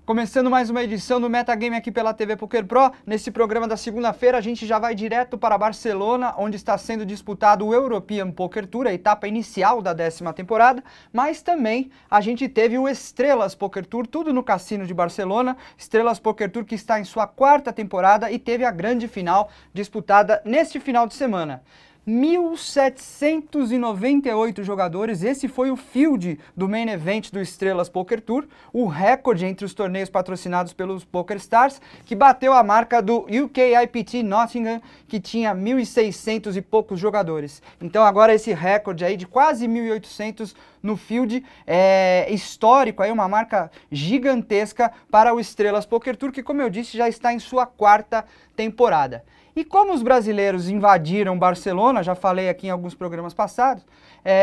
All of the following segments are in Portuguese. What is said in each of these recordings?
Começando mais uma edição do Metagame aqui pela TV Poker Pro. Nesse programa da segunda-feira a gente já vai direto para Barcelona, onde está sendo disputado o European Poker Tour, a etapa inicial da 10ª temporada, mas também a gente teve o Estrelas Poker Tour, tudo no Cassino de Barcelona. Estrelas Poker Tour que está em sua 4ª temporada e teve a grande final disputada neste final de semana. 1.798 jogadores, esse foi o field do Main Event do Estrelas Poker Tour, o recorde entre os torneios patrocinados pelos PokerStars, que bateu a marca do UKIPT Nottingham, que tinha 1.600 e poucos jogadores. Então agora esse recorde aí de quase 1.800 no field é histórico, aí uma marca gigantesca para o Estrelas Poker Tour, que, como eu disse, já está em sua 4ª temporada. E como os brasileiros invadiram Barcelona, já falei aqui em alguns programas passados,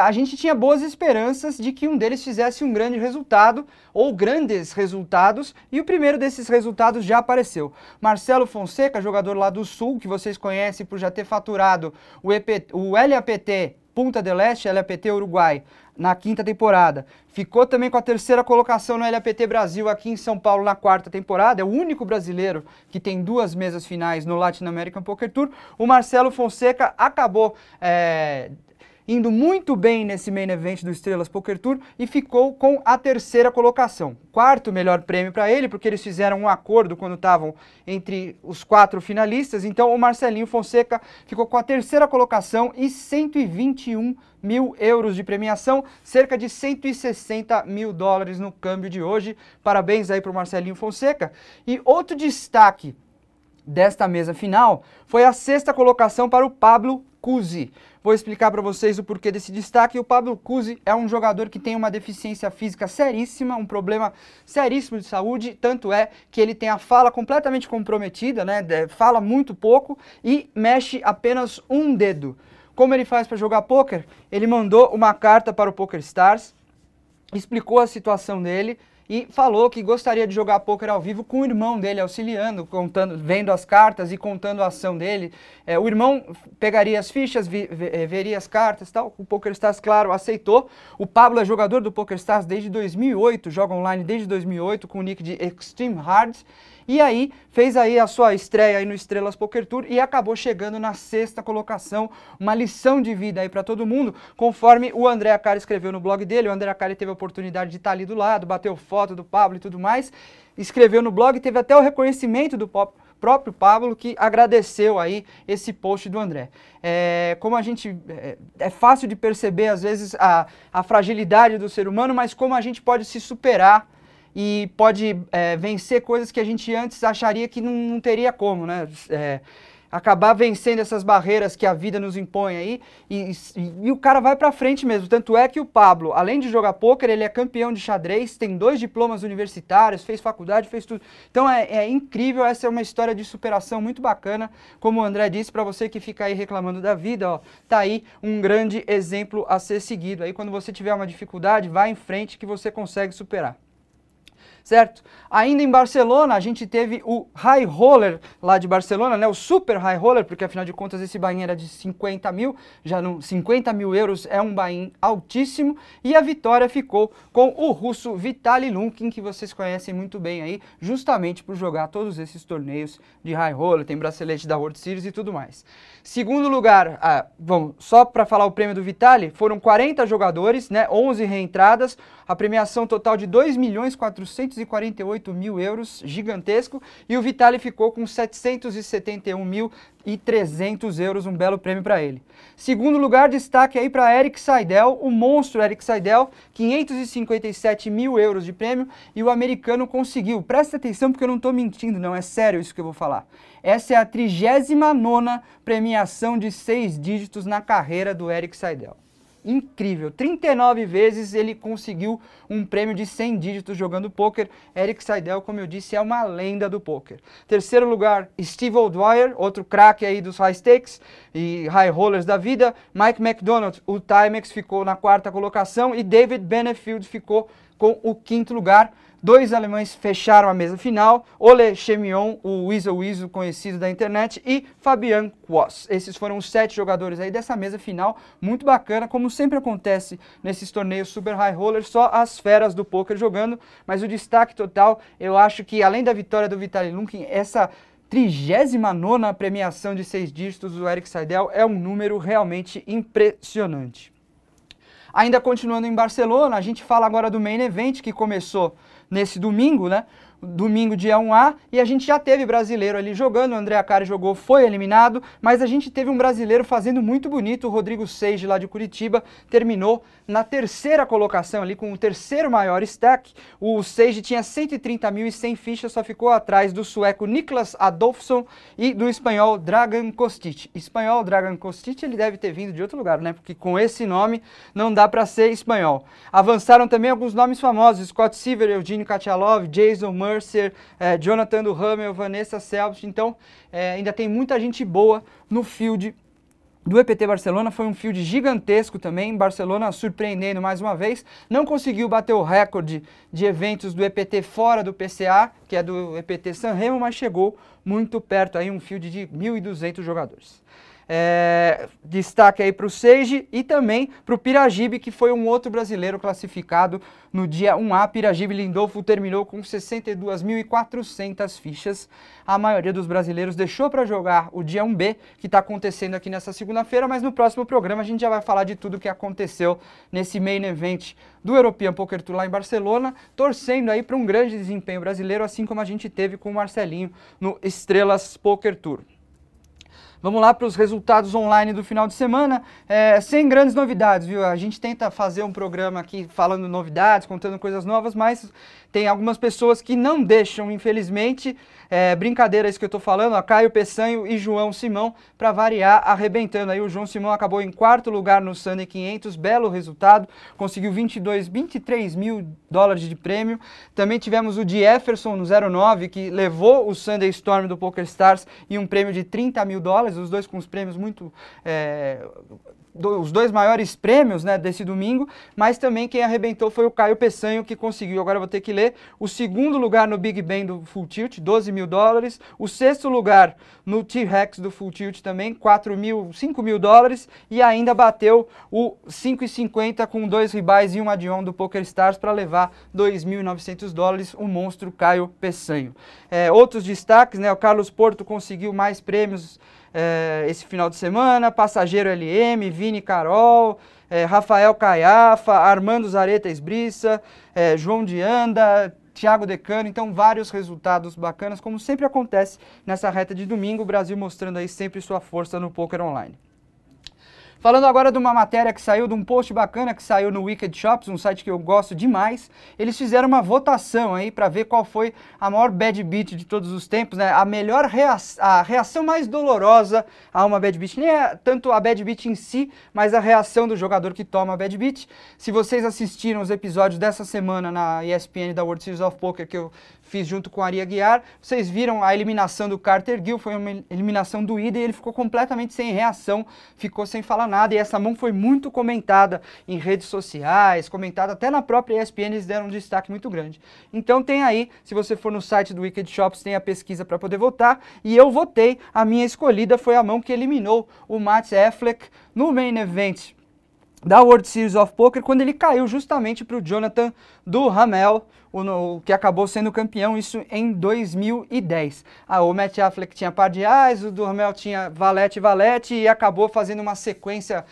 a gente tinha boas esperanças de que um deles fizesse um grande resultado, ou grandes resultados, e o primeiro desses resultados já apareceu. Marcelo Fonseca, jogador lá do Sul, que vocês conhecem por já ter faturado o LAPT Punta del Este, LAPT Uruguai, na 5ª temporada. Ficou também com a 3ª colocação no LAPT Brasil aqui em São Paulo na 4ª temporada. É o único brasileiro que tem 2 mesas finais no Latin American Poker Tour. O Marcelo Fonseca acabou indo muito bem nesse Main Event do Estrelas Poker Tour e ficou com a 3ª colocação. 4º melhor prêmio para ele, porque eles fizeram um acordo quando estavam entre os 4 finalistas. Então o Marcelinho Fonseca ficou com a 3ª colocação e 121 mil euros de premiação, cerca de 160 mil dólares no câmbio de hoje. Parabéns aí para o Marcelinho Fonseca. E outro destaque desta mesa final foi a 6ª colocação para o Pablo Cusi. Vou explicar para vocês o porquê desse destaque. O Pablo Cusi é um jogador que tem uma deficiência física seríssima, um problema seríssimo de saúde, tanto é que ele tem a fala completamente comprometida, né? Fala muito pouco e mexe apenas um dedo. Como ele faz para jogar pôquer? Ele mandou uma carta para o PokerStars, explicou a situação dele e falou que gostaria de jogar pôquer ao vivo com o irmão dele auxiliando, contando, vendo as cartas e contando a ação dele. O irmão pegaria as fichas, veria as cartas e tal. O PokerStars, claro, aceitou. O Pablo é jogador do PokerStars desde 2008, joga online desde 2008 com o nick de Extreme Hard. E aí, fez aí a sua estreia aí no Estrelas Poker Tour e acabou chegando na 6ª colocação. Uma lição de vida aí para todo mundo, conforme o André Acari escreveu no blog dele. O André Acari teve a oportunidade de estar ali do lado, bateu foto do Pablo e tudo mais. Escreveu no blog, teve até o reconhecimento do próprio Pablo, que agradeceu aí esse post do André. Como a gente... É fácil de perceber, às vezes, a fragilidade do ser humano, mas como a gente pode se superar e pode vencer coisas que a gente antes acharia que não teria como, né? Acabar vencendo essas barreiras que a vida nos impõe aí e o cara vai pra frente mesmo. Tanto é que o Pablo, além de jogar pôquer, ele é campeão de xadrez, tem 2 diplomas universitários, fez faculdade, fez tudo. Então é incrível, essa é uma história de superação muito bacana. Como o André disse, para você que fica aí reclamando da vida, ó, tá aí um grande exemplo a ser seguido. Aí quando você tiver uma dificuldade, vá em frente que você consegue superar. Certo? Ainda em Barcelona, a gente teve o High Roller lá de Barcelona, né? O Super High Roller, porque afinal de contas esse buy-in era de 50 mil, 50 mil euros é um buy-in altíssimo, e a vitória ficou com o russo Vitaly Lunkin, que vocês conhecem muito bem aí, justamente por jogar todos esses torneios de High Roller, tem bracelete da World Series e tudo mais. Segundo lugar, bom, só para falar o prêmio do Vitaly, foram 40 jogadores, né? 11 reentradas, a premiação total de 2.448.000 euros, gigantesco, e o Vitaly ficou com 771.300 euros, um belo prêmio para ele. Segundo lugar, destaque aí para Erik Seidel, o monstro Erik Seidel, 557 mil euros de prêmio, e o americano conseguiu, presta atenção porque eu não estou mentindo, não, é sério isso que eu vou falar. Essa é a 39ª premiação de 6 dígitos na carreira do Erik Seidel. Incrível, 39 vezes ele conseguiu um prêmio de 100 dígitos jogando pôquer. Erik Seidel, como eu disse, é uma lenda do pôquer. Terceiro lugar, Steve O'Dwyer, outro craque aí dos high stakes e high rollers da vida. Mike McDonald, o Timex, ficou na 4ª colocação e David Benefield ficou com o 5º lugar. Dois alemães fecharam a mesa final, Ole Chemion, o Weasel conhecido da internet, e Fabian Quos. Esses foram os 7 jogadores aí dessa mesa final, muito bacana, como sempre acontece nesses torneios super high roller, só as feras do poker jogando, mas o destaque total, eu acho que além da vitória do Vitaly Lukin, essa 39ª premiação de 6 dígitos do Erik Seidel é um número realmente impressionante. Ainda continuando em Barcelona, a gente fala agora do Main Event, que começou nesse domingo, né? Domingo, dia 1A, e a gente já teve brasileiro ali jogando, o André Acari jogou, foi eliminado, mas a gente teve um brasileiro fazendo muito bonito, o Rodrigo Seiji, lá de Curitiba, terminou na 3ª colocação ali, com o 3º maior stack. O Seiji tinha 130.100 fichas, só ficou atrás do sueco Niklas Adolfsson e do espanhol Dragan Kostic. Espanhol Dragan Kostic, ele deve ter vindo de outro lugar, né? Porque com esse nome não dá para ser espanhol. Avançaram também alguns nomes famosos, Scott Siever, Eugênio Katyalov, Jason Mercer, Jonathan Duhamel, Vanessa Selbst. Então ainda tem muita gente boa no field do EPT Barcelona. Foi um field gigantesco também, Barcelona surpreendendo mais uma vez, não conseguiu bater o recorde de eventos do EPT fora do PCA, que é do EPT Sanremo, mas chegou muito perto, aí um field de 1.200 jogadores. Destaque aí para o Seiji e também para o Piragibe, que foi um outro brasileiro classificado no dia 1A. Piragibe Lindolfo terminou com 62.400 fichas. A maioria dos brasileiros deixou para jogar o dia 1B, que está acontecendo aqui nessa segunda-feira, mas no próximo programa a gente já vai falar de tudo o que aconteceu nesse Main Event do European Poker Tour lá em Barcelona, torcendo aí para um grande desempenho brasileiro, assim como a gente teve com o Marcelinho no Estrelas Poker Tour. Vamos lá para os resultados online do final de semana, sem grandes novidades, viu? A gente tenta fazer um programa aqui falando novidades, contando coisas novas, mas tem algumas pessoas que não deixam, infelizmente, brincadeira isso que eu tô falando, Caio Peçanho e João Simão, para variar, arrebentando aí. O João Simão acabou em 4º lugar no Sunday 500, belo resultado, conseguiu 23 mil dólares de prêmio. Também tivemos o Jefferson no 09, que levou o Sunday Storm do PokerStars e um prêmio de 30 mil dólares, os dois com os prêmios muito... os dois maiores prêmios, né, desse domingo, mas também quem arrebentou foi o Caio Peçanho, que conseguiu, agora eu vou ter que ler, o 2º lugar no Big Ben do Full Tilt, 12 mil dólares, o 6º lugar no T-Rex do Full Tilt também, 5 mil dólares, e ainda bateu o 5,50 com 2 ribais e um add-on do PokerStars para levar 2.900 dólares, o monstro Caio Peçanho. Outros destaques, né, o Carlos Porto conseguiu mais prêmios esse final de semana, Passageiro LM, Vini Carol, Rafael Caiafa, Armando Zareta Esbriça, João Dianda, Thiago Decano. Então vários resultados bacanas, como sempre acontece nessa reta de domingo, o Brasil mostrando aí sempre sua força no poker online. Falando agora de uma matéria que saiu, de um post bacana que saiu no Wicked Shops, um site que eu gosto demais. Eles fizeram uma votação aí para ver qual foi a maior bad beat de todos os tempos, né? A melhor a reação mais dolorosa a uma bad beat. Nem é tanto a bad beat em si, mas a reação do jogador que toma a bad beat. Se vocês assistiram os episódios dessa semana na ESPN da World Series of Poker que eu fiz junto com a Ari Aguiar, vocês viram a eliminação do Carter Gill, foi uma eliminação doída e ele ficou completamente sem reação, ficou sem falar nada, e essa mão foi muito comentada em redes sociais, comentada até na própria ESPN, eles deram um destaque muito grande. Então tem aí, se você for no site do Wicked Shops, tem a pesquisa para poder votar, e eu votei, a minha escolhida foi a mão que eliminou o Matt Affleck no Main Event da World Series of Poker, quando ele caiu justamente para o Jonathan Duhamel, que acabou sendo campeão, isso em 2010. O Matt Affleck tinha par de ás, o Duhamel tinha valete e acabou fazendo uma sequência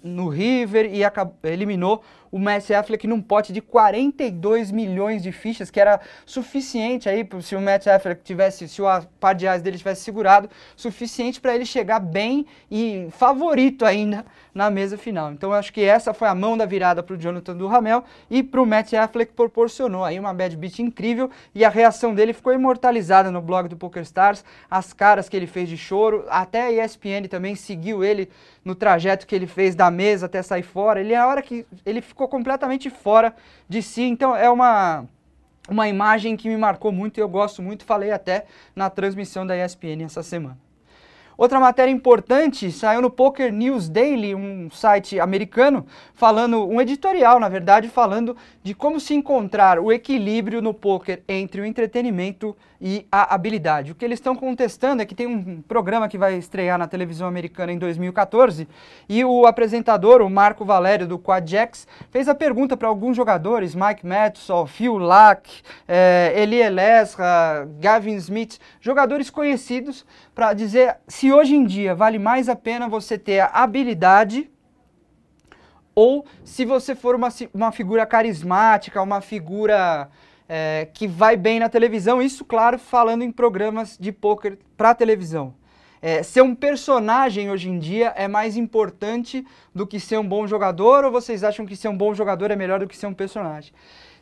no River e eliminou o Matt Affleck num pote de 42 milhões de fichas, que era suficiente aí, se o Matt Affleck tivesse, se o par de ás dele tivesse segurado, suficiente para ele chegar bem e favorito ainda na mesa final. Então eu acho que essa foi a mão da virada para o Jonathan Duhamel, e para o Matt Affleck proporcionou aí uma bad beat incrível, e a reação dele ficou imortalizada no blog do PokerStars, as caras que ele fez de choro, até a ESPN também seguiu ele no trajeto que ele fez da mesa até sair fora. A hora que ele ficou completamente fora de si, então é uma imagem que me marcou muito e eu gosto muito, falei até na transmissão da ESPN essa semana. Outra matéria importante saiu no Poker News Daily, um site americano, um editorial, na verdade, falando de como se encontrar o equilíbrio no poker entre o entretenimento e a habilidade. O que eles estão contestando é que tem um programa que vai estrear na televisão americana em 2014 e o apresentador, o Marco Valério do Quadjex, fez a pergunta para alguns jogadores, Mike Matheson, Phil Lack, Eli Elezra, Gavin Smith, jogadores conhecidos, para dizer se hoje em dia vale mais a pena você ter a habilidade ou se você for uma figura carismática, uma figura que vai bem na televisão, isso, claro, falando em programas de poker para televisão. Ser um personagem hoje em dia é mais importante do que ser um bom jogador, ou vocês acham que ser um bom jogador é melhor do que ser um personagem?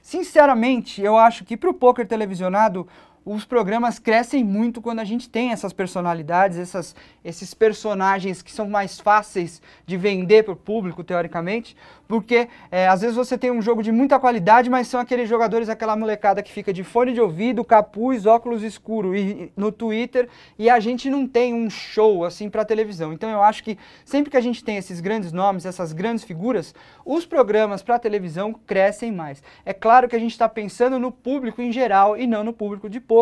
Sinceramente, eu acho que para o poker televisionado, os programas crescem muito quando a gente tem essas personalidades, esses personagens que são mais fáceis de vender para o público, teoricamente, porque às vezes você tem um jogo de muita qualidade, mas são aqueles jogadores, aquela molecada que fica de fone de ouvido, capuz, óculos escuro e no Twitter, e a gente não tem um show assim para televisão. Então eu acho que sempre que a gente tem esses grandes nomes, essas grandes figuras, os programas para televisão crescem mais. É claro que a gente está pensando no público em geral e não no público de poker,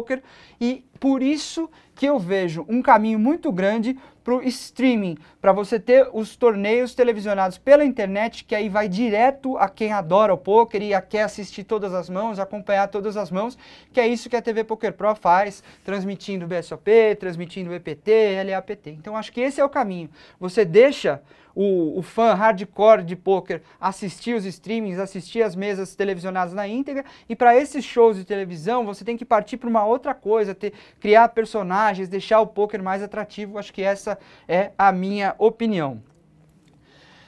e por isso que eu vejo um caminho muito grande para o streaming, para você ter os torneios televisionados pela internet, que aí vai direto a quem adora o poker e quer assistir todas as mãos, acompanhar todas as mãos, que é isso que a TV Poker Pro faz, transmitindo BSOP, transmitindo EPT, LAPT. Então acho que esse é o caminho. Você deixa o fã hardcore de poker assistir os streamings, assistir as mesas televisionadas na íntegra, e para esses shows de televisão você tem que partir para uma outra coisa, criar personagens, deixar o poker mais atrativo. Acho que essa é a minha opinião.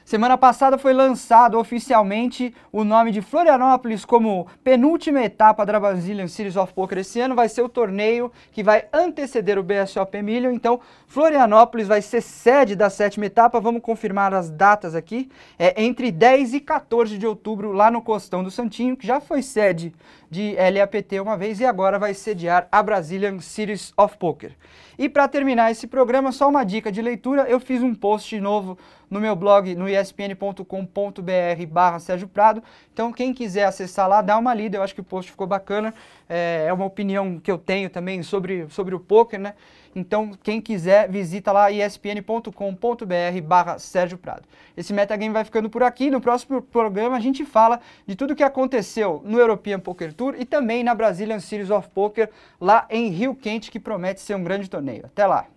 Semana passada foi lançado oficialmente o nome de Florianópolis como penúltima etapa da Brazilian Series of Poker. Esse ano vai ser o torneio que vai anteceder o BSOP Million, então Florianópolis vai ser sede da 7ª etapa. Vamos confirmar as datas aqui, entre 10 e 14 de outubro lá no Costão do Santinho, que já foi sede de LAPT uma vez e agora vai sediar a Brazilian Series of Poker. E para terminar esse programa, só uma dica de leitura, eu fiz um post novo no meu blog, no espn.com.br/Sérgio Prado, então quem quiser acessar lá, dá uma lida, eu acho que o post ficou bacana, é uma opinião que eu tenho também sobre o poker, né? Então quem quiser, visita lá espn.com.br/Sérgio Prado. Esse metagame vai ficando por aqui, no próximo programa a gente fala de tudo que aconteceu no European Poker Tour e também na Brazilian Series of Poker lá em Rio Quente, que promete ser um grande torneio. Até lá!